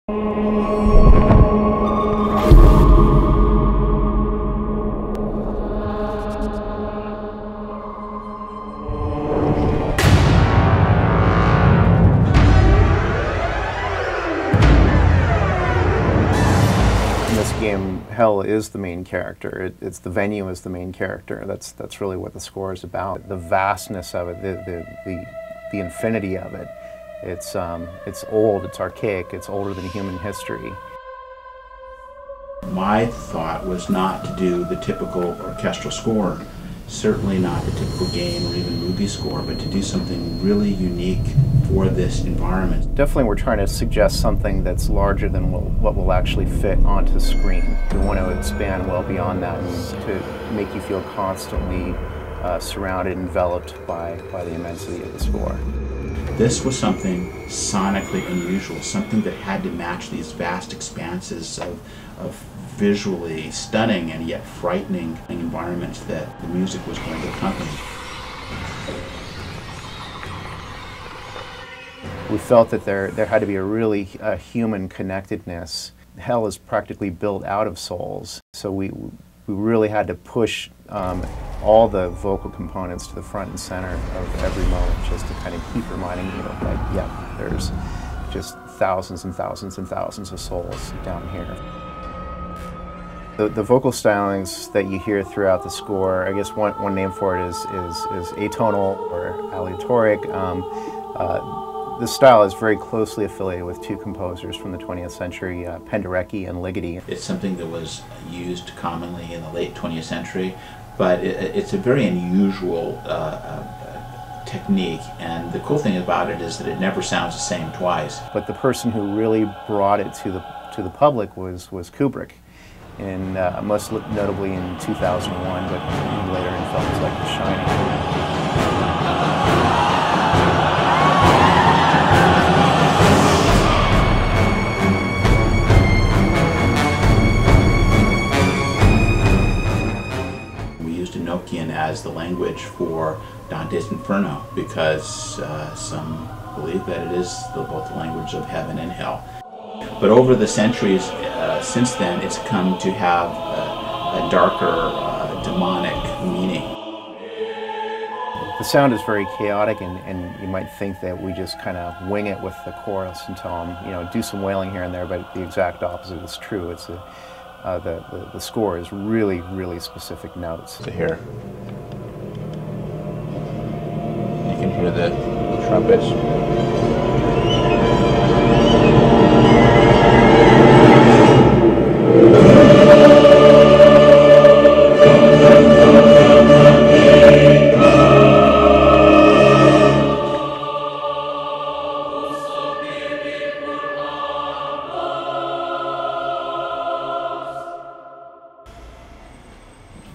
In this game, hell is the main character. It's the venue is the main character. That's really what the score is about. The vastness of it, the infinity of it. It's old. It's archaic. It's older than human history. My thought was not to do the typical orchestral score, certainly not the typical game or even movie score, but to do something really unique for this environment. Definitely we're trying to suggest something that's larger than what will actually fit onto screen. We want to expand well beyond that and to make you feel constantly surrounded, enveloped by the immensity of the score. This was something sonically unusual, something that had to match these vast expanses of visually stunning and yet frightening environments that the music was going to accompany. We felt that there had to be a really human connectedness. Hell is practically built out of souls, so we really had to push all the vocal components to the front and center of every moment, just to kind of keep reminding you of, like, yeah, there's just thousands and thousands and thousands of souls down here. The vocal stylings that you hear throughout the score, I guess one name for it is atonal or aleatoric. The style is very closely affiliated with two composers from the 20th century, Penderecki and Ligeti. It's something that was used commonly in the late 20th century, but it's a very unusual technique, and the cool thing about it is that it never sounds the same twice. But the person who really brought it to the public was Kubrick, and most notably in 2001, but later in films like The Shining. As the language for Dante's Inferno, because some believe that it is both the language of heaven and hell. But over the centuries since then, it's come to have a darker, demonic meaning. The sound is very chaotic, and you might think that we just kind of wing it with the chorus and tell them, you know, do some wailing here and there, but the exact opposite is true. It's the score is really, really specific notes. To hear. You can hear the trumpets.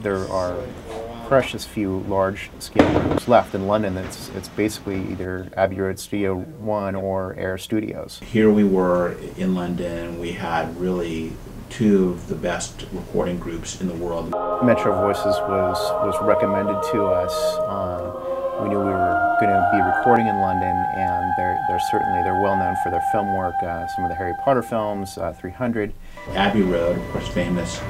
There are precious few large-scale rooms left in London. It's basically either Abbey Road Studio 1 or Air Studios. Here we were in London. We had really two of the best recording groups in the world. Metro Voices was recommended to us. We knew we were going to be recording in London, and they're well known for their film work. Some of the Harry Potter films, 300. Abbey Road, of course, famous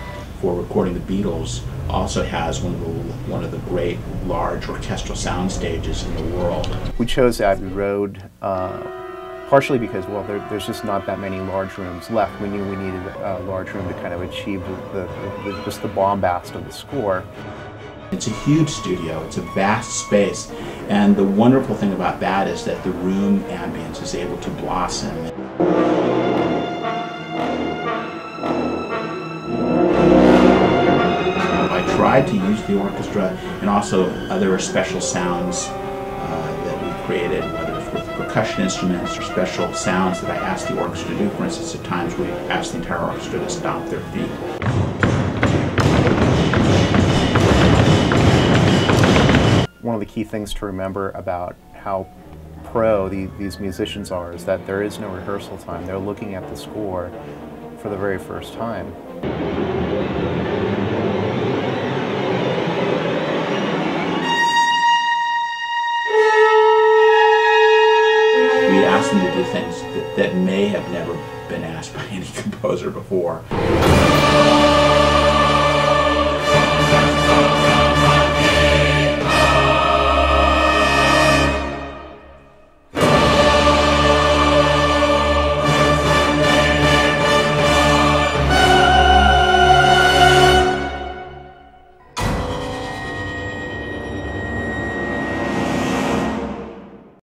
for recording the Beatles, also has one of the great large orchestral sound stages in the world. We chose Abbey Road partially because, well, there's just not that many large rooms left. We knew we needed a large room to kind of achieve just the bombast of the score. It's a huge studio, it's a vast space, and the wonderful thing about that is that the room ambience is able to blossom. I tried to use the orchestra and also other special sounds that we created, whether it's with percussion instruments or special sounds that I asked the orchestra to do. For instance, at times we asked the entire orchestra to stomp their feet. One of the key things to remember about how pro these musicians are is that there is no rehearsal time. They're looking at the score for the very first time. We asked them to do things that may have never been asked by any composer before.